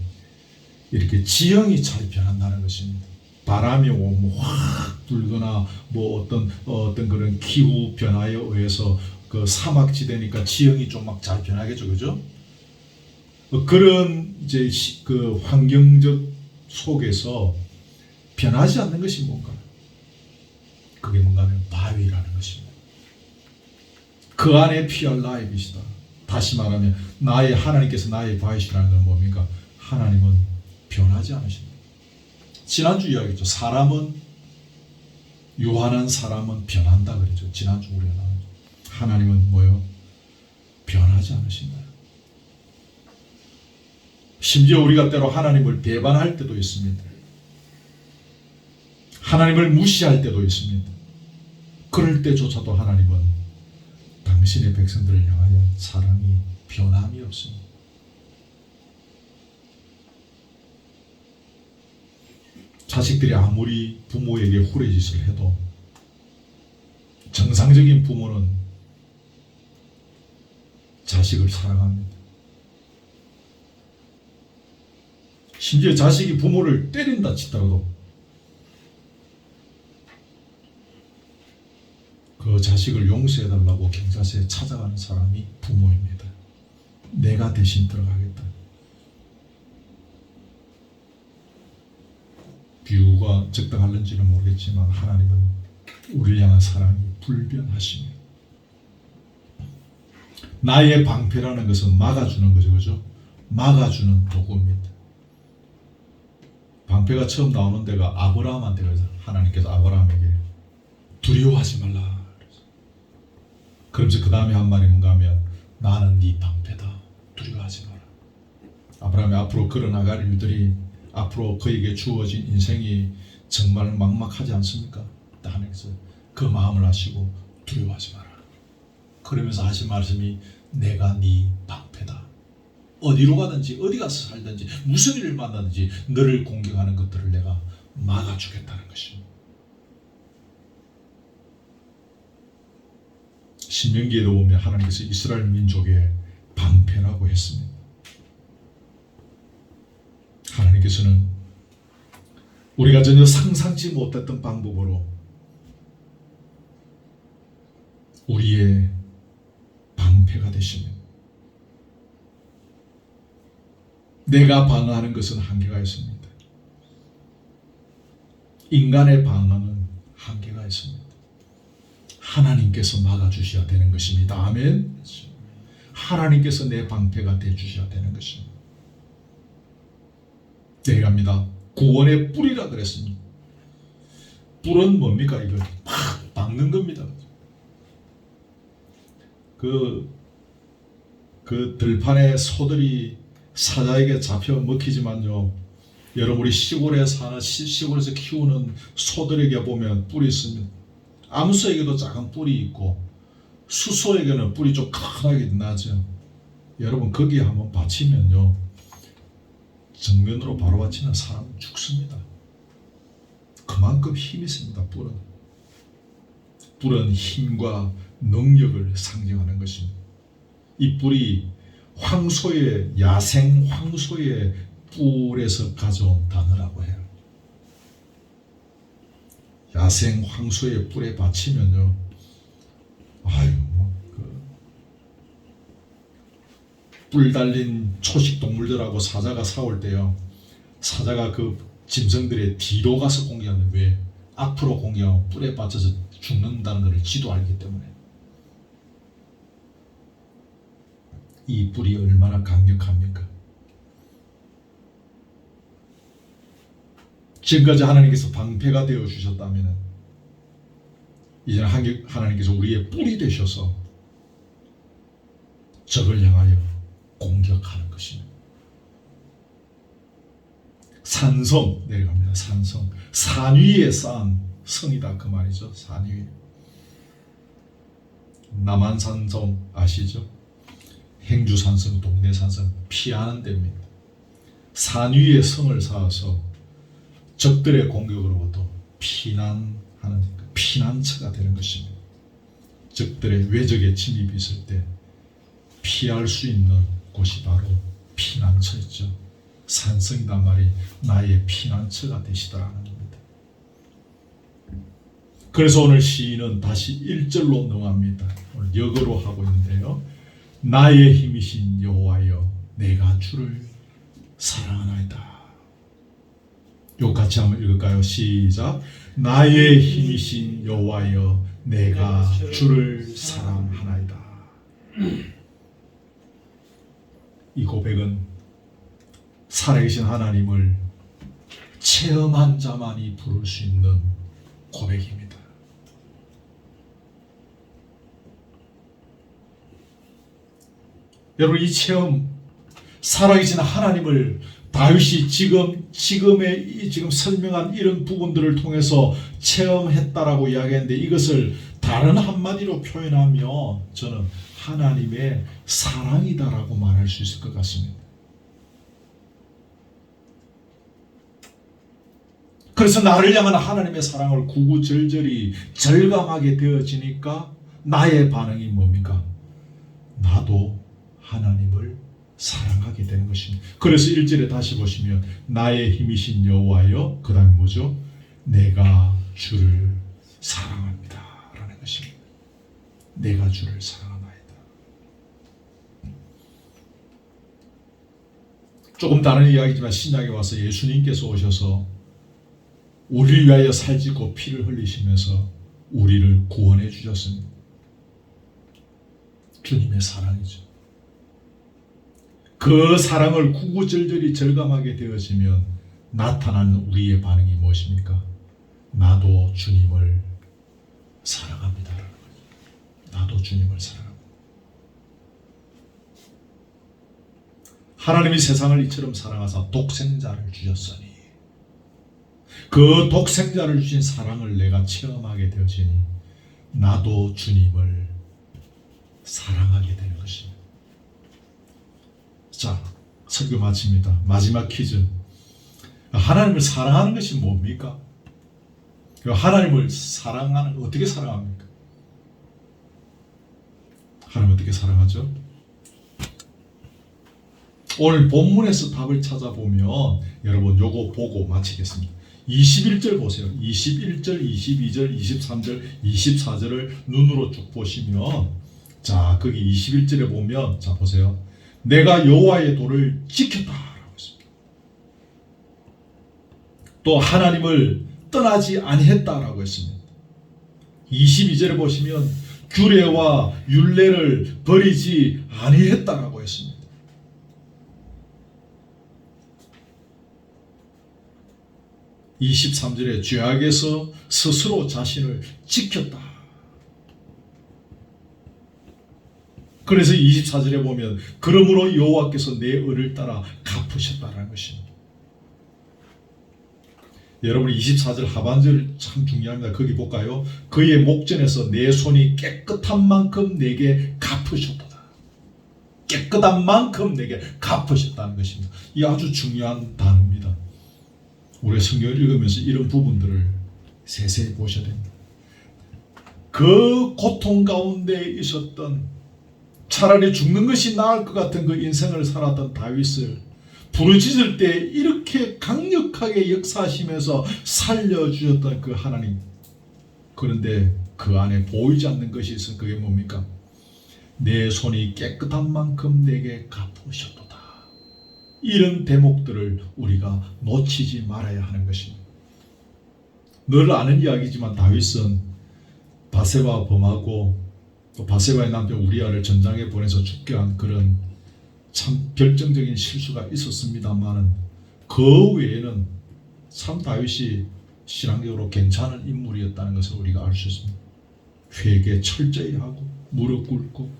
이렇게 지형이 잘 변한다는 것입니다. 바람이 오면 확 불거나 뭐 어떤 그런 기후 변화에 의해서 그 사막지대니까 지형이 좀 막 잘 변하겠죠, 그죠? 그런 이제 그 환경적 속에서 변하지 않는 것이 뭔가? 그게 뭔가는 바위라는 것입니다. 그 안에 피할 나의 빛이다. 다시 말하면 나의 하나님께서 나의 바위시라는 건 뭡니까? 하나님은 변하지 않으신다. 지난주 이야기죠. 사람은 유한한 사람은 변한다 그랬죠. 지난주 우리가 나왔죠. 하나님은 뭐요? 변하지 않으신다. 심지어 우리가 때로 하나님을 배반할 때도 있습니다. 하나님을 무시할 때도 있습니다. 그럴 때조차도 하나님은 당신의 백성들을 향하여 사랑이 변함이 없습니다. 자식들이 아무리 부모에게 후레짓을 해도 정상적인 부모는 자식을 사랑합니다. 심지어 자식이 부모를 때린다 치더라도 그 자식을 용서해달라고 경찰서에 찾아가는 사람이 부모입니다. 내가 대신 들어가겠다. 비유가 적당할는지는 모르겠지만 하나님은 우리를 향한 사랑이 불변하십니다. 나의 방패라는 것은 막아주는 거죠, 그죠? 막아주는 도구입니다. 방패가 처음 나오는 데가 아브라함한테 그래서 하나님께서 아브라함에게 두려워하지 말라. 그러면서 그 다음에 한 말이 뭔가 하면 나는 네 방패다. 두려워하지 마라. 아브라함이 앞으로 걸어나갈 일들이 앞으로 그에게 주어진 인생이 정말 막막하지 않습니까? 하나님께서 그 마음을 아시고 두려워하지 마라. 그러면서 하신 말씀이 내가 네 방패다. 어디로 가든지 어디 가서 살든지 무슨 일을 만나든지 너를 공격하는 것들을 내가 막아주겠다는 것입니다. 신명기에도 보면 하나님께서 이스라엘 민족의 방패라고 했습니다. 하나님께서는 우리가 전혀 상상치 못했던 방법으로 우리의 방패가 되십니다. 내가 방어하는 것은 한계가 있습니다. 인간의 방어는 한계가 있습니다. 하나님께서 막아주셔야 되는 것입니다. 아멘. 하나님께서 내 방패가 되주셔야 되는 것입니다. 내려갑니다. 구원의 뿔이라 그랬습니다. 뿔은 뭡니까? 이걸 막 박는 겁니다. 그 들판에 소들이 사자에게 잡혀 먹히지만요, 여러분 우리 시골에 사는 시골에서 키우는 소들에게 보면 뿔이 있습니다. 암소에게도 작은 뿔이 있고 수소에게는 뿔이 좀 크게 나죠. 여러분 거기에 한번 받치면요, 정면으로 바로 받치는 사람은 죽습니다. 그만큼 힘이 있습니다. 뿔은 힘과 능력을 상징하는 것입니다. 이 뿔이 황소의 야생 황소의 뿔에서 가져온 단어라고 해요. 야생 황소의 뿔에 받치면요, 뿔 달린 초식 동물들하고 사자가 싸울 때요, 사자가 그 짐승들의 뒤로 가서 공격하는, 왜? 앞으로 공격하면 뿔에 받쳐서 죽는다는 것을 지도 알기 때문에. 이 뿔이 얼마나 강력합니까? 지금까지 하나님께서 방패가 되어 주셨다면 이제는 하나님께서 우리의 뿔이 되셔서 적을 향하여 공격하는 것입니다. 산성 내려갑니다. 산 위에 쌓은 성이다 그 말이죠. 산 위에. 남한산성 아시죠? 행주산성, 동대산성 피하는 데입니다. 산 위에 성을 쌓아서 적들의 공격으로부터 피난하는 피난처가 되는 것입니다. 적들의 외적의 침입이 있을 때 피할 수 있는 곳이 바로 피난처였죠. 산성이란 말이 나의 피난처가 되시더라는 겁니다. 그래서 오늘 시인은 다시 1절로 넘어갑니다. 오늘 역어로 하고 있는데요. 나의 힘이신 여호와여 내가 주를 사랑하나이다. 요 같이 한번 읽을까요? 시작. 나의 힘이신 여호와여 내가 주를 사랑하나이다. 이 고백은 살아계신 하나님을 체험한 자만이 부를 수 있는 고백입니다. 여러분 이 체험, 살아계신 하나님을 다윗이 지금 설명한 이런 부분들을 통해서 체험했다라고 이야기했는데, 이것을 다른 한마디로 표현하면 저는 하나님의 사랑이다라고 말할 수 있을 것 같습니다. 그래서 나를 향한 하나님의 사랑을 구구절절히 절감하게 되어지니까 나의 반응이 뭡니까? 나도 하나님을 사랑하게 되는 것입니다. 그래서 1절에 다시 보시면 나의 힘이신 여호와여, 그 다음에 뭐죠? 내가 주를 사랑합니다 라는 것입니다. 내가 주를 사랑하나이다. 조금 다른 이야기지만 신약에 와서 예수님께서 오셔서 우리를 위하여 살찌고 피를 흘리시면서 우리를 구원해 주셨습니다. 주님의 사랑이죠. 그 사랑을 구구절절히 절감하게 되어지면 나타난 우리의 반응이 무엇입니까? 나도 주님을 사랑합니다. 나도 주님을 사랑합니다. 하나님이 세상을 이처럼 사랑하사 독생자를 주셨으니 그 독생자를 주신 사랑을 내가 체험하게 되어지니 나도 주님을 사랑하게 되는 것입니다. 자, 설교 마칩니다. 마지막 퀴즈. 하나님을 사랑하는 것이 뭡니까? 하나님을 사랑하는, 어떻게 사랑합니까? 하나님 어떻게 사랑하죠? 오늘 본문에서 답을 찾아보면 여러분 요거 보고 마치겠습니다. 21절 보세요. 21절, 22절, 23절, 24절을 눈으로 쭉 보시면, 자, 거기 21절에 보면, 자, 보세요. 내가 여호와의 도를 지켰다 라고 했습니다. 또 하나님을 떠나지 아니했다라고 했습니다. 22절에 보시면 규례와 율례를 버리지 아니했다라고 했습니다. 23절에 죄악에서 스스로 자신을 지켰다. 그래서 24절에 보면 그러므로 여호와께서 내 의를 따라 갚으셨다라는 것입니다. 여러분 24절 하반절 참 중요합니다. 거기 볼까요? 그의 목전에서 내 손이 깨끗한 만큼 내게 갚으셨다. 깨끗한 만큼 내게 갚으셨다는 것입니다. 이 아주 중요한 단어입니다. 우리 성경을 읽으면서 이런 부분들을 세세히 보셔야 됩니다. 그 고통 가운데 있었던, 차라리 죽는 것이 나을 것 같은 그 인생을 살았던 다윗을 부르짖을 때 이렇게 강력하게 역사하시면서 살려주셨던 그 하나님, 그런데 그 안에 보이지 않는 것이 있어. 그게 뭡니까? 내 손이 깨끗한 만큼 내게 갚으셨도다. 이런 대목들을 우리가 놓치지 말아야 하는 것입니다. 늘 아는 이야기지만 다윗은 바세바 범하고 또 바세바의 남편 우리아를 전장에 보내서 죽게 한 그런 참 결정적인 실수가 있었습니다만은 그 외에는 참 다윗이 신앙적으로 괜찮은 인물이었다는 것을 우리가 알 수 있습니다. 회개 철저히 하고 무릎 꿇고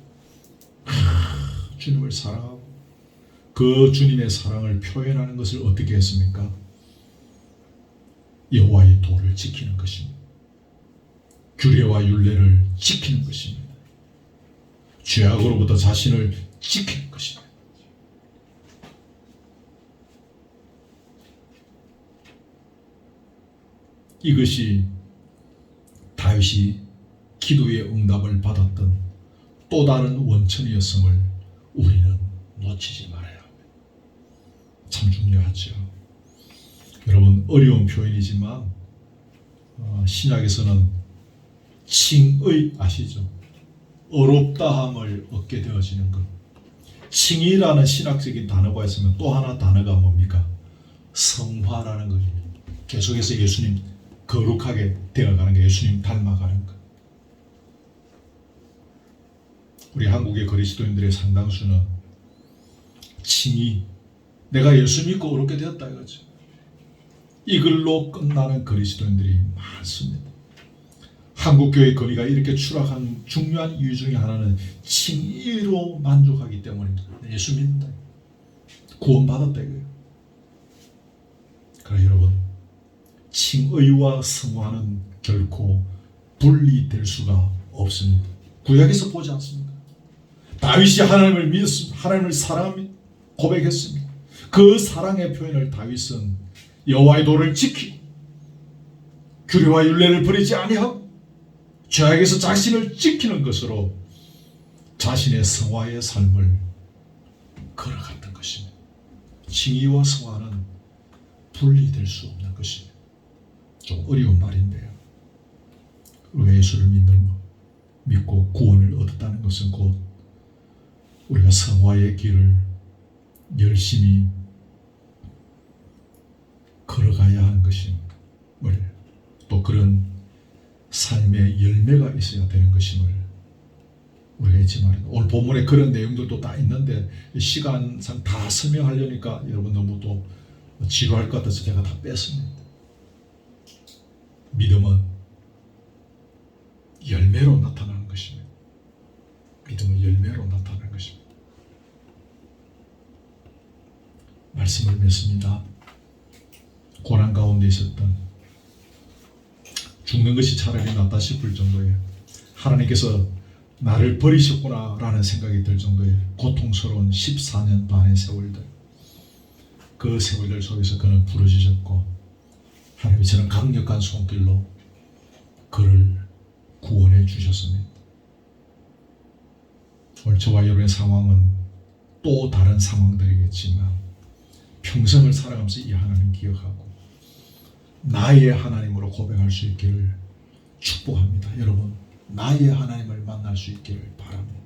주님을 사랑하고 그 주님의 사랑을 표현하는 것을 어떻게 했습니까? 여호와의 도를 지키는 것입니다. 규례와 율례를 지키는 것입니다. 죄악으로부터 자신을 지키는 것입니다. 이것이 다윗이 기도의 응답을 받았던 또 다른 원천이었음을 우리는 놓치지 말아야 합니다. 참 중요하죠. 여러분 어려운 표현이지만 신약에서는 칭의 아시죠? 어렵다함을 얻게 되어지는 것. 칭의라는 신학적인 단어가 있으면 또 하나 단어가 뭡니까? 성화라는 거죠. 계속해서 예수님 거룩하게 되어가는 거, 예수님 닮아가는 것. 우리 한국의 그리스도인들의 상당수는 칭의, 내가 예수 믿고 어렵게 되었다 이거죠. 이걸로 끝나는 그리스도인들이 많습니다. 한국교회 거리가 이렇게 추락한 중요한 이유 중에 하나는 칭의로 만족하기 때문입니다. 예수 믿는다, 구원받았다 이거예요. 그러나 여러분, 칭의와 성화는 결코 분리될 수가 없습니다. 구약에서 보지 않습니까? 다윗이 하나님을 믿었습니다. 하나님을 사랑합니다. 고백했습니다. 그 사랑의 표현을 다윗은 여호와의 도를 지키고 규례와 율례를 버리지 아니하고 죄악에서 자신을 지키는 것으로 자신의 성화의 삶을 걸어갔던 것입니다. 칭의와 성화는 분리될 수 없는 것입니다. 좀 어려운 말인데요. 우리가 예수를 믿고 구원을 얻었다는 것은 곧 우리가 성화의 길을 열심히 걸어가야 하는 것임을, 또 그런 삶의 열매가 있어야 되는 것임을 우리가 잊지 말아야 됩니다. 오늘 본문에 그런 내용들도 다 있는데 시간상 다 설명하려니까 여러분 너무 또 지루할 것 같아서 제가 다 뺐습니다. 믿음은 열매로 나타나는 것입니다. 믿음은 열매로 나타나는 것입니다. 말씀을 맺습니다. 고난 가운데 있었던, 죽는 것이 차라리 낫다 싶을 정도의, 하나님께서 나를 버리셨구나 라는 생각이 들 정도의 고통스러운 14년 반의 세월들, 그 세월들 속에서 그는 부르짖었고 하나님이 저는 강력한 손길로 그를 구원해 주셨습니다. 오늘 저와 여러분의 상황은 또 다른 상황들이겠지만 평생을 살아가면서 이 하나님 기억하고 나의 하나님으로 고백할 수 있기를 축복합니다. 여러분, 나의 하나님을 만날 수 있기를 바랍니다.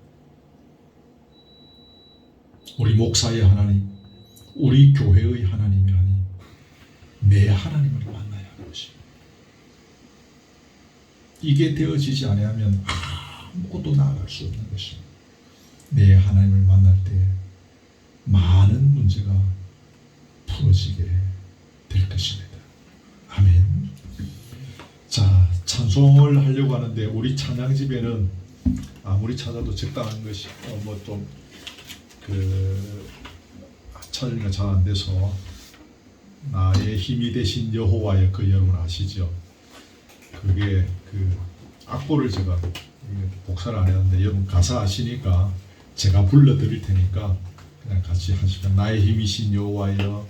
우리 목사의 하나님, 우리 교회의 하나님이 아닌 내 하나님을 만나야 하는 것입니다. 이게 되어지지 아니하면 아무것도 나아갈 수 없는 것입니다. 내 하나님을 만날 때 많은 문제가 풀어지게 될 것입니다. 아멘. 자, 찬송을 하려고 하는데 우리 찬양집에는 아무리 찾아도 적당한 것이 찾으니까 잘 안 돼서, 나의 힘이 되신 여호와여, 그 여러분 아시죠? 그게 그 악보를 제가 복사를 안 했는데 여러분 가사 아시니까 제가 불러드릴 테니까 그냥 같이 하시면, 나의 힘이신 여호와여,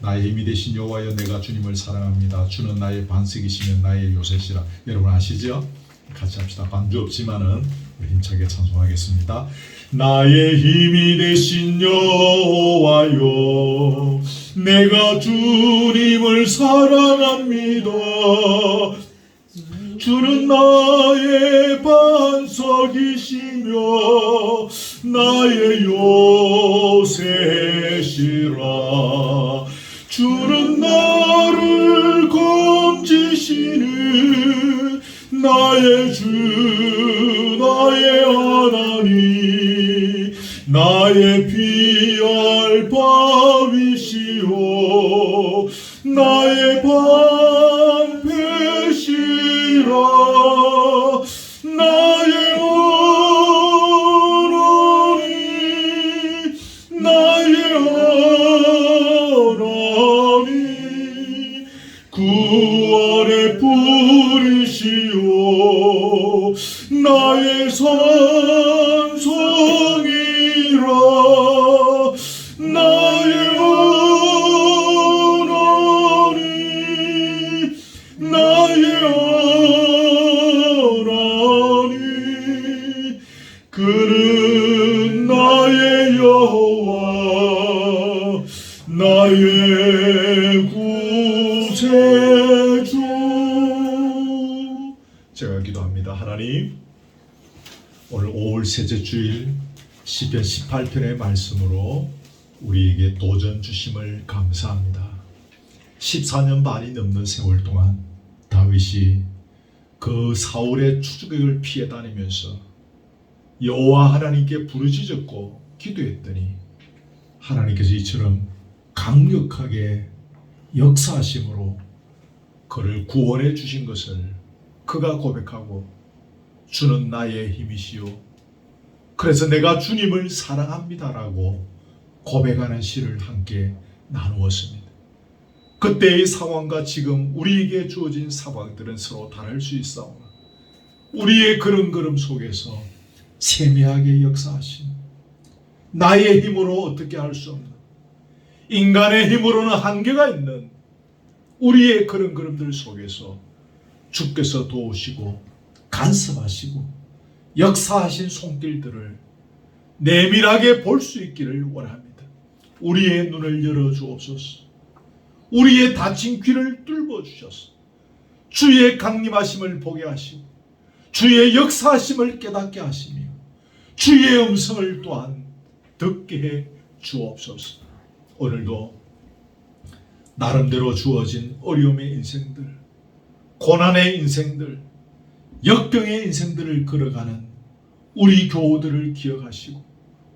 나의 힘이 되신 여호와여, 내가 주님을 사랑합니다. 주는 나의 반석이시면 나의 요새시라. 여러분 아시죠? 같이 합시다. 반주 없지만은 힘차게 찬송하겠습니다. 나의 힘이 되신 여호와여, 내가 주님을 사랑합니다. 주는 나의 반석이시며 나의 요새시라. 주는 나를 건지시는 나의 주, 나의 하나님, 나의 피할 바위시오, 나의 방패시라. 나의 하나님, 나의 하나님, 구원의 뿌리시오, 나의 산성이라. 나의 하나님, 나의 하나님, 그는 나의 여호와, 나의 구세주. 제가 기도합니다. 하나님, 오늘 5월 셋째 주일 시편 18편의 말씀으로 우리에게 도전 주심을 감사합니다. 14년 반이 넘는 세월 동안 다윗이 그 사울의 추격을 피해 다니면서 여호와 하나님께 부르짖었고 기도했더니 하나님께서 이처럼 강력하게 역사하심으로 그를 구원해 주신 것을 그가 고백하고, 주는 나의 힘이시오, 그래서 내가 주님을 사랑합니다라고 고백하는 시를 함께 나누었습니다. 그때의 상황과 지금 우리에게 주어진 상황들은 서로 다를 수 있사오나 우리의 걸음걸음 속에서 세미하게 역사하신, 나의 힘으로 어떻게 할 수 없는, 인간의 힘으로는 한계가 있는 우리의 걸음걸음들 속에서 주께서 도우시고 간섭하시고 역사하신 손길들을 내밀하게 볼 수 있기를 원합니다. 우리의 눈을 열어주옵소서. 우리의 닫힌 귀를 뚫어 주셔서 주의 강림하심을 보게 하시고 주의 역사하심을 깨닫게 하시며 주의 음성을 또한 듣게 해 주옵소서. 오늘도 나름대로 주어진 어려움의 인생들, 고난의 인생들, 역경의 인생들을 걸어가는 우리 교우들을 기억하시고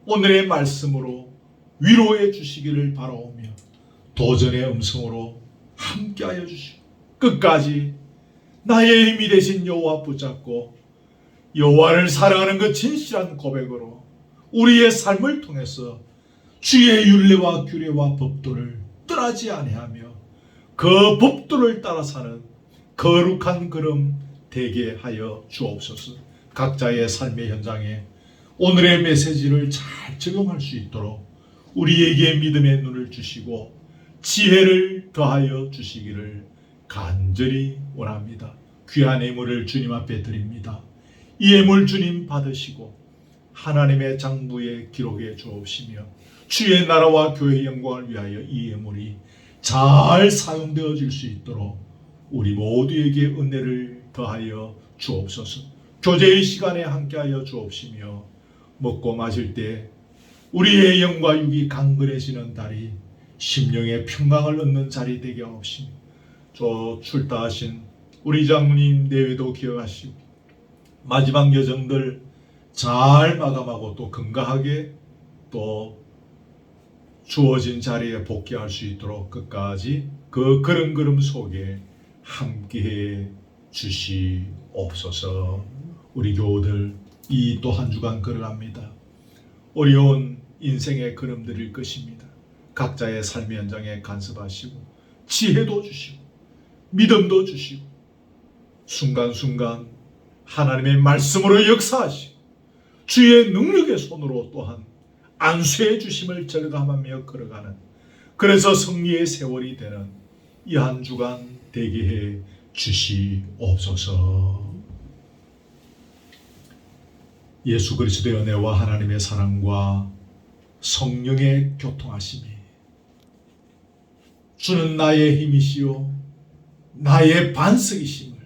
오늘의 말씀으로 위로해 주시기를 바라오며 도전의 음성으로 함께하여 주시고 끝까지 나의 힘이 되신 여호와 붙잡고 여호와를 사랑하는 그 진실한 고백으로 우리의 삶을 통해서 주의 율례와 규례와 법도를 떠나지 아니하며 그 법도를 따라 사는 거룩한 걸음 되게 하여 주옵소서. 각자의 삶의 현장에 오늘의 메시지를 잘 적용할 수 있도록 우리에게 믿음의 눈을 주시고 지혜를 더하여 주시기를 간절히 원합니다. 귀한 예물을 주님 앞에 드립니다. 이 예물 주님 받으시고 하나님의 장부에 기록해 주옵시며 주의 나라와 교회의 영광을 위하여 이 예물이 잘 사용되어질 수 있도록 우리 모두에게 은혜를 더하여 주옵소서. 교제의 시간에 함께하여 주옵시며 먹고 마실 때 우리의 영과 육이 강건해지는 달이 심령의 평강을 얻는 자리 되게 하옵시며 저 출타하신 우리 장로님 내외도 기억하시고 마지막 여정들 잘 마감하고 또 건강하게 또 주어진 자리에 복귀할 수 있도록 끝까지 그 걸음걸음 속에 함께해 주시옵소서. 우리 교우들 이 또 한 주간 걸어갑니다. 어려운 인생의 걸음들일 것입니다. 각자의 삶의 현장에 간섭하시고 지혜도 주시고 믿음도 주시고 순간순간 하나님의 말씀으로 역사하시고 주의 능력의 손으로 또한 안수해 주심을 절감하며 걸어가는 그래서 승리의 세월이 되는 이 한 주간 되게 해 주시옵소서. 예수 그리스도의 은혜와 하나님의 사랑과 성령의 교통하심이 주는 나의 힘이시요 나의 반석이심을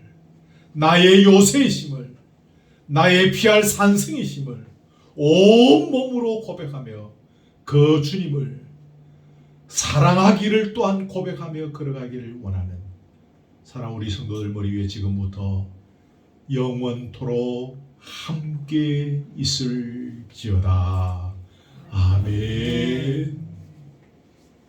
나의 요새이심을 나의 피할 산성이심을 온몸으로 고백하며 그 주님을 사랑하기를 또한 고백하며 걸어가기를 원하는 사랑 우리 성도들 머리 위에 지금부터 영원토록 함께 있을지어다. 아멘.